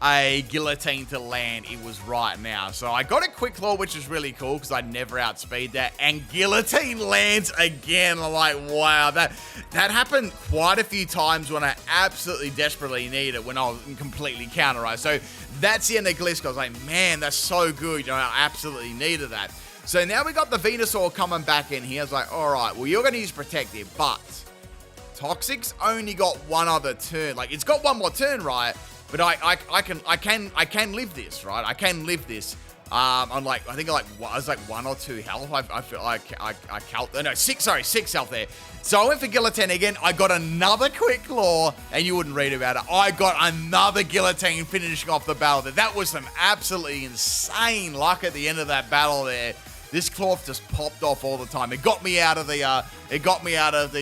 a Guillotine to land, it was right now. So I got a Quick Claw, which is really cool because I never outspeed that. And Guillotine lands again. I'm like, wow, that happened quite a few times when I absolutely desperately need it when I was completely counterized. So that's the end of Gliscor. I was like, man, that's so good. I absolutely needed that. So now we got the Venusaur coming back in here. I was like, all right, well, you're going to use Protect here, but Toxic's only got one other turn. It's got one more turn, right? But I can live this, right? I can live this. I'm I think I was 1 or 2 health. I feel like I no, 6 health there. So I went for Guillotine again. I got another Quick Claw, and you wouldn't read about it. I got another Guillotine finishing off the battle there. That was some absolutely insane luck at the end of that battle there. this cloth just popped off all the time. It got me out of the, out of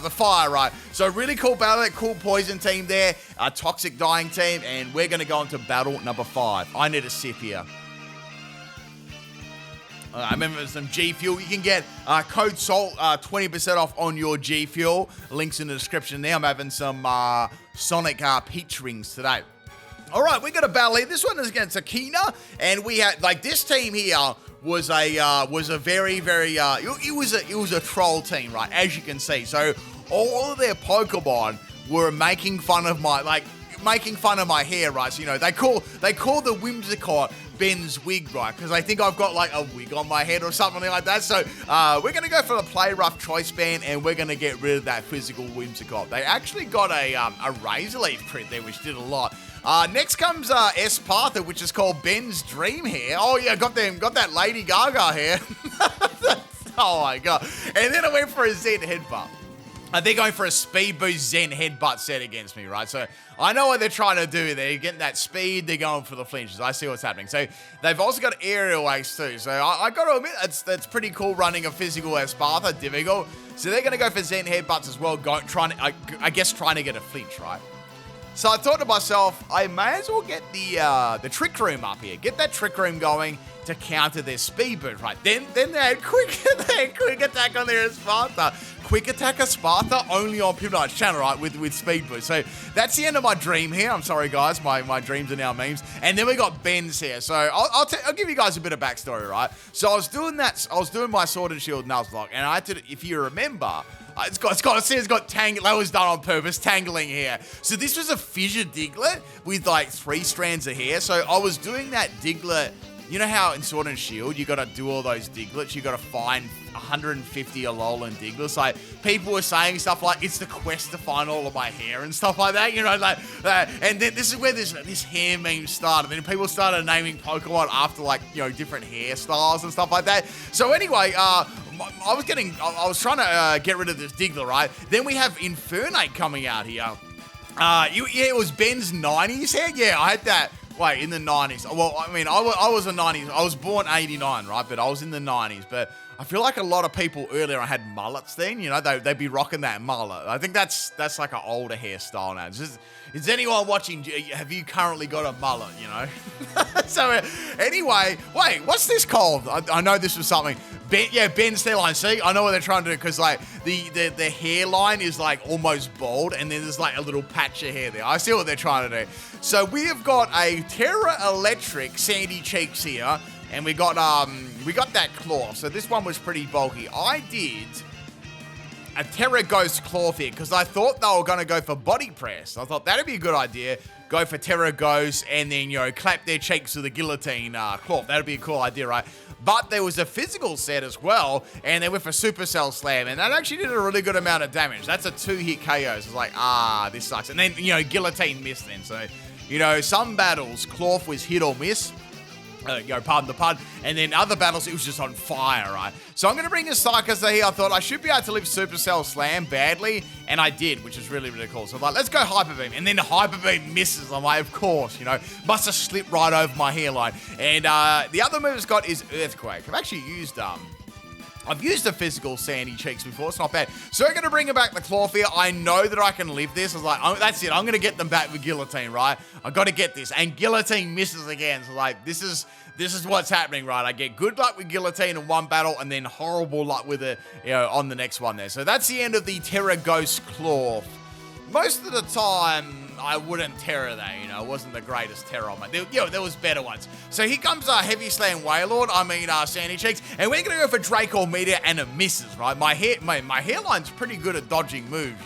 the fire, right? So really cool battle, that cool poison team there, toxic dying team, and we're going to go into battle number 5. I need a sip here. I remember some G Fuel. You can get code SALT 20% off on your G Fuel. Links in the description there. I'm having some Sonic peach rings today. All right, we got a battle here. This one is against Akina, and we had this team here was a very it was a troll team, right? As you can see, so all of their Pokemon were making fun of my hair, right? So they call the Whimsicott Ben's wig, right? Because I think I've got a wig on my head or something like that. So we're going to go for the Play Rough Choice Band, and we're going to get rid of that physical Whimsicott. They actually got a Razor Leaf crit there, which did a lot. Next comes Espartha, which is called Ben's Dream Hair. Oh yeah, got that Lady Gaga hair. Oh my god. And then I went for a Zen Headbutt. They're going for a Speed Boost Zen Headbutt set against me, right? So I know what they're trying to do. They're getting that speed. They're going for the flinches. I see what's happening. So they've also got Aerial Ace too. So I got to admit, that's pretty cool running a physical Espartha, difficult. So they're going to go for Zen Headbutts as well, trying to get a flinch, right? So I thought to myself, I may as well get the Trick Room up here. Get that Trick Room going to counter their Speed Boost, right? Then they had quick attack on their Espartha. Quick attack Espartha only on PIMPNITE's channel, right? With Speed Boost. So that's the end of my dream here. I'm sorry, guys. My dreams are now memes. And then we got Ben's here. So I'll give you guys a bit of backstory, right? So I was doing my Sword and Shield Nuzlocke, and I had to, if you remember, it's got tangle. That was done on purpose, tangling hair. So this was a fissure Diglett with 3 strands of hair. So I was doing that Diglett. You know how in Sword and Shield you got to do all those Diglets? You got to find 150 Alolan Diglets. People were saying stuff like it's the quest to find all of my hair and stuff like that. And then this is where this hair meme started. Then people started naming Pokemon after different hairstyles and stuff like that. So anyway, I was trying to get rid of this Diglett, right? Then we have Infernape coming out here. It was Ben's 90s hair. Yeah, I had that. Wait, in the 90s. Well, I mean, I was a 90s. I was born 89, right? But I was in the 90s. But I feel like a lot of people earlier had mullets then. They'd be rocking that mullet. I think that's like an older hairstyle now. Is anyone watching? Have you currently got a mullet, So anyway, wait, what's this called? I know this was something. Ben's hairline. See, I know what they're trying to do because the hairline is almost bald, and then there's a little patch of hair there. I see what they're trying to do. So we have got a Terra Electric Sandy Cheeks here, and we got that claw. So this one was pretty bulky. I did a Terra Ghost claw here because I thought they were going to go for body press. I thought that'd be a good idea. Go for Terra Ghost and then, clap their cheeks with a guillotine claw. That'd be a cool idea, right? But there was a physical set as well, and they went for Supercell Slam, and that actually did a really good amount of damage. That's a 2-hit KO. So it's like, this sucks. And then, guillotine missed then. So, some battles, Cloth was hit or miss. Pardon the pun. And then other battles, it was just on fire, right? So I'm going to bring this Psychosaur here. I thought I should be able to live Supercell Slam badly, and I did, which is really, really cool. So I'm like, let's go Hyper Beam. And then the Hyper Beam misses. I'm like, of course, must have slipped right over my hairline. And the other move it's got is Earthquake. I've actually used I've used the physical Sandy Cheeks before. It's not bad. So we're going to bring back the Clawfear. I know that I can live this. I was like, that's it. I'm going to get them back with Guillotine, right? I got to get this. And Guillotine misses again. So like, this is what's happening, right? I get good luck with Guillotine in one battle and then horrible luck with it, on the next one there. So that's the end of the Terra Ghost Claw. Most of the time, I wouldn't Terra that, it wasn't the greatest Terra on my... There was better ones. So here comes Heavy Slam Wailord, Sandy Cheeks, and we're going to go for Draco Meteor, and it misses, right? My hairline's pretty good at dodging moves,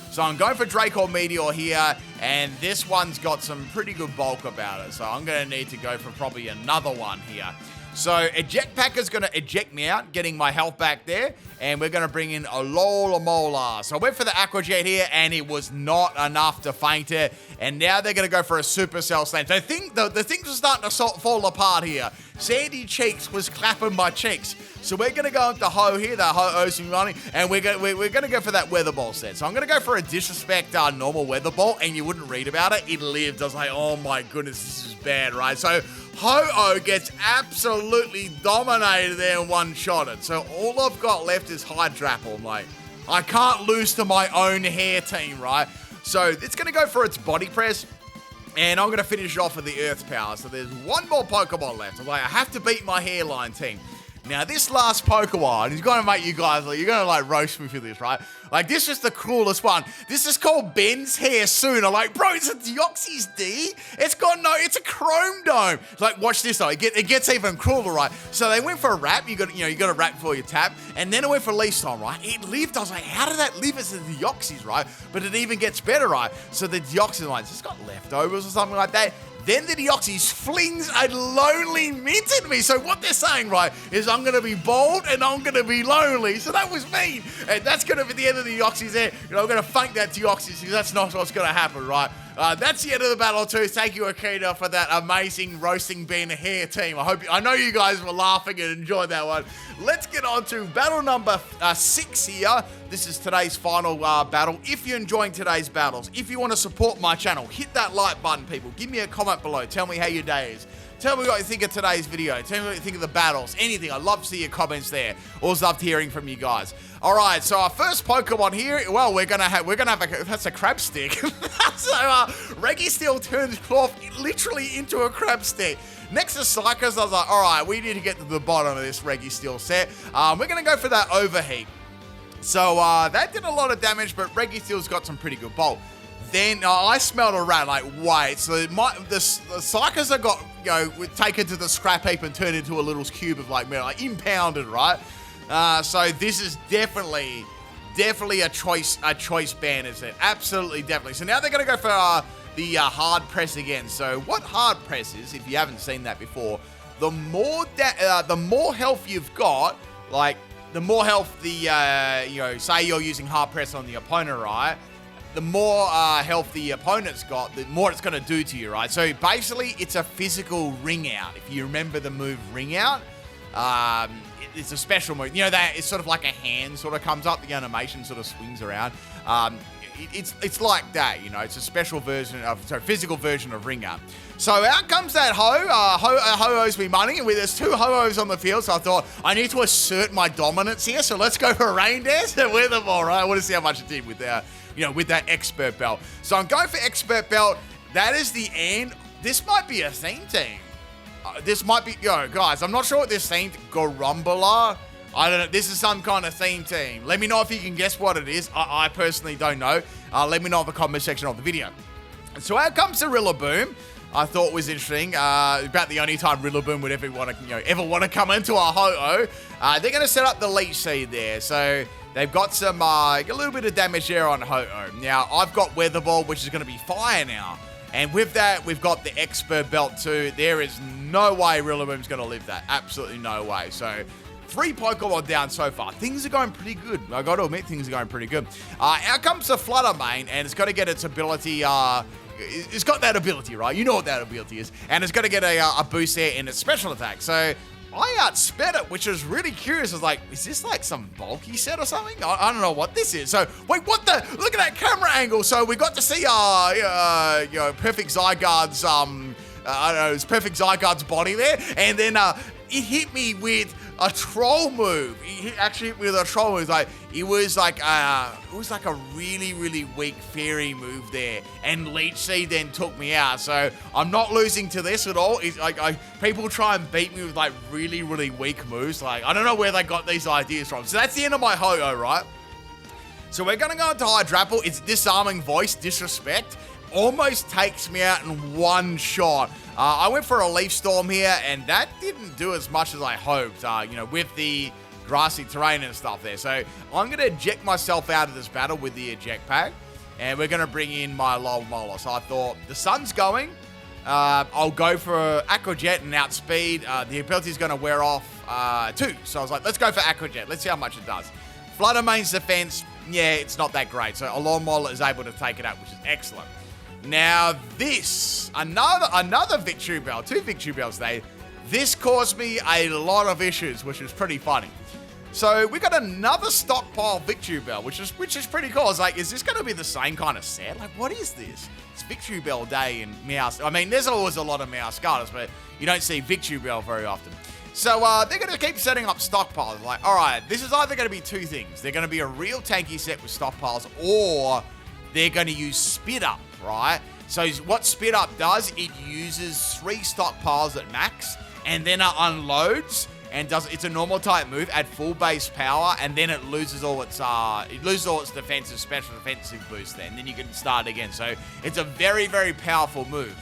So I'm going for Draco Meteor here, and this one's got some pretty good bulk about it, so I'm going to need to go for probably another one here. So Eject Pack is going to eject me out, getting my health back there, and we're going to bring in Alola Molar. So I went for the Aqua Jet here, and it was not enough to faint it, and now they're going to go for a Supercell Slam. So the things are starting to fall apart here. Sandy Cheeks was clapping my cheeks. So we're going to go into Ho here, that Ho-Oh's running, and we're going to go for that Weather Ball set. So I'm going to go for a Disrespect normal Weather Ball, and you wouldn't read about it. It lived. I was like, oh my goodness, this is bad, right? So Ho-Oh gets absolutely dominated there and one-shotted. So all I've got left is Hydrapple. I'm like, I can't lose to my own hair team, right? So it's going to go for its body press. And I'm going to finish it off with the Earth Power. So there's one more Pokemon left. I'm like, I have to beat my hairline team. Now, this last Pokemon is going to make you guys, you're going to roast me for this, right? Like, this is the coolest one. This is called Ben's Hair Soon. I'm like, bro, it's a Deoxys D. It's a Chrome Dome. It's like, watch this though. It gets even cooler, right? So they went for a wrap. You got a wrap before you tap. And then it went for Leaf Storm, right? It lived. I was like, how did that live as a Deoxys, right? But it even gets better, right? So the Deoxys line, it's got leftovers or something like that. Then the Deoxys flings a lonely mint at me. So what they're saying, right, is I'm going to be bold and I'm going to be lonely. So that was mean. And that's going to be the end of the Deoxys there. I'm going to funk that Deoxys because that's not what's going to happen, right? That's the end of the battle too. Thank you, Akita, for that amazing roasting Ben hair team. I know you guys were laughing and enjoyed that one. Let's get on to battle number 6 here. This is today's final battle. If you're enjoying today's battles, if you want to support my channel, hit that like button, people. Give me a comment below. Tell me how your day is. Tell me what you think of today's video. Tell me what you think of the battles. Anything. I'd love to see your comments there. Always loved hearing from you guys. All right, so our first Pokemon here. Well, we're gonna have that's a crab stick. So Registeel turns Cloth literally into a crab stick. Next to Psychos, I was like, all right, we need to get to the bottom of this Registeel set. We're gonna go for that Overheat. So that did a lot of damage, but Registeel's got some pretty good bulk. Then I smelled a rat, like, wait, so the Psychos that got, taken to the scrap heap and turned into a little cube of, impounded, right? So this is definitely a choice ban, is it? Absolutely, definitely. So now they're going to go for the hard press again. So what hard press is, if you haven't seen that before, the more health you've got, the more health say you're using hard press on the opponent, right? The more health the opponent's got, the more it's going to do to you, right? So basically, it's a physical ring out. If you remember the move ring out, it's a special move. You know that it's sort of like a hand sort of comes up, the animation sort of swings around. It's like that, it's a special version of, physical version of ring out. So out comes that Ho owes me money. There's 2 Ho-Ohs on the field, so I thought I need to assert my dominance here. So let's go for Rain Dance and win them all, right? I want to see how much it did with with that Expert Belt. So I'm going for Expert Belt. That is the end. This might be a theme team. This might be, guys, I'm not sure what this theme, Gorumbala. I don't know. This is some kind of theme team. Let me know if you can guess what it is. I personally don't know. Let me know in the comment section of the video. So out comes the Rillaboom. I thought was interesting. About the only time Rillaboom would ever want to come into a Ho-Oh. They're going to set up the Leech Seed there. So they've got some a little bit of damage there on Ho-Oh. Now I've got Weather Ball, which is going to be fire now. And with that, we've got the Expert Belt too. There is no way Rillaboom's going to live that. Absolutely no way. So 3 Pokemon down so far. Things are going pretty good. I got to admit, things are going pretty good. Out comes the Flutter Mane, and it's got to get its ability. It's got that ability, right? You know what that ability is. And it's got to get a boost there in its special attack. So I outsped it, which is really curious. I was like, is this like some bulky set or something? I don't know what this is. So, wait, what the? Look at that camera angle. So we got to see, Perfect Zygarde's, I don't know, it's Perfect Zygarde's body there. And then it hit me with a troll move. He actually hit me with a troll move. It was like a really, really weak fairy move there. And Leech Seed then took me out. So I'm not losing to this at all. It's people try and beat me with really, really weak moves. I don't know where they got these ideas from. So that's the end of my Ho-Oh, right? So we're going to go into Hydrapple. It's Disarming Voice, Disrespect. Almost takes me out in one shot. I went for a Leaf Storm here, and that didn't do as much as I hoped, with the grassy terrain and stuff there. So I'm going to eject myself out of this battle with the eject pack, and we're going to bring in my Lomola. So I thought, the sun's going. I'll go for Aqua Jet and outspeed. The ability is going to wear off 2. So I was like, let's go for Aqua Jet. Let's see how much it does. Flutter Mane's defense, yeah, it's not that great. So a Lomola is able to take it out, which is excellent. Now this, another Victory Bell, 2 Victory Bells today. This caused me a lot of issues, which is pretty funny. So we got another stockpile Victory Bell, which is pretty cool. I was like, is this going to be the same kind of set? Like, what is this? It's Victory Bell Day in Meow. I mean, there's always a lot of Meow Scarlets, but you don't see Victory Bell very often. So they're going to keep setting up stockpiles. Like, all right, this is either going to be two things. They're going to be a real tanky set with stockpiles, or they're going to use Spit Up, right? So what Spit Up does, it uses 3 stockpiles at max, and then it unloads and it's a normal type move at full base power, and then it loses all its defensive, special defensive boost then you can start again. So it's a very, very powerful move.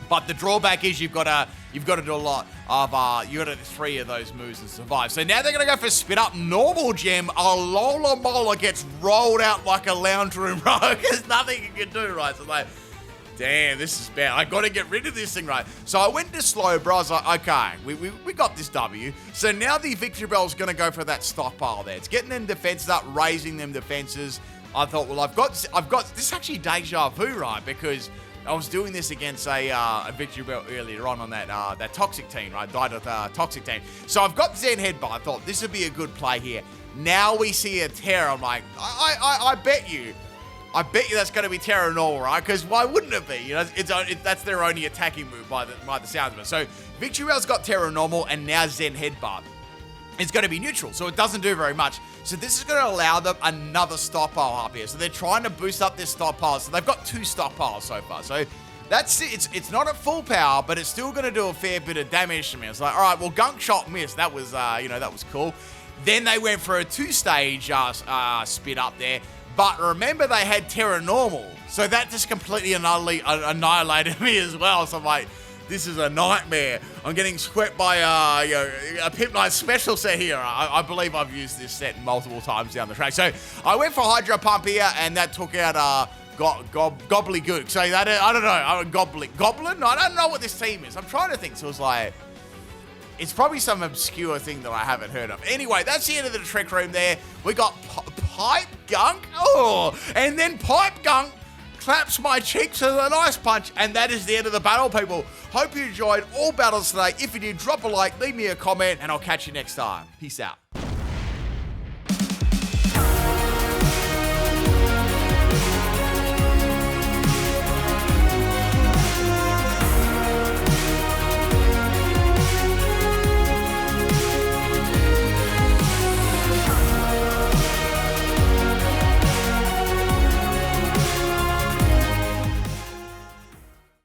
But the drawback is you've got to do a lot of you got to do 3 of those moves and survive. So now they're gonna go for Spit Up normal gem. Alola Mola gets rolled out like a lounge room rug. There's nothing you can do, right? So like, damn, this is bad. I got to get rid of this thing, right? So I went to Slowbro. I was like, okay, we got this W. So now the Victory Bell's going to go for that stockpile there. It's getting them defenses up, raising them defenses. I thought, well, I've got this is actually deja vu, right? Because I was doing this against a Victory Bell earlier on that Toxic team, right? Died with Toxic team. So I've got Zen Headbutt. I thought this would be a good play here. Now we see a Terra. I'm like, I bet you that's going to be Terra Normal, right? Because why wouldn't it be? You know, that's their only attacking move by the sounds of it. So Victory Bell's got Terra Normal, and now Zen Headbutt is going to be neutral, so it doesn't do very much. So this is going to allow them another stockpile up here. So they're trying to boost up their stockpiles. So they've got 2 stockpiles so far. So that's it. It's not at full power, but it's still going to do a fair bit of damage to me. It's like, all right, well, Gunk Shot missed. That was, that was cool. Then they went for a 2-stage Spit Up there. But remember, they had Terra Normal, so that just completely annihilated me as well. So I'm like, this is a nightmare. I'm getting swept by a PIMPNITE special set here. I believe I've used this set multiple times down the track. So I went for Hydro Pump here, and that took out Gobbledygook. So that, I don't know, Goblin? I don't know what this team is. I'm trying to think. So it was like, it's probably some obscure thing that I haven't heard of. Anyway, that's the end of the Trick Room there. We got Pipe Gunk. Oh, and then Pipe Gunk claps my cheeks with a nice punch. And that is the end of the battle, people. Hope you enjoyed all battles today. If you did, drop a like, leave me a comment, and I'll catch you next time. Peace out.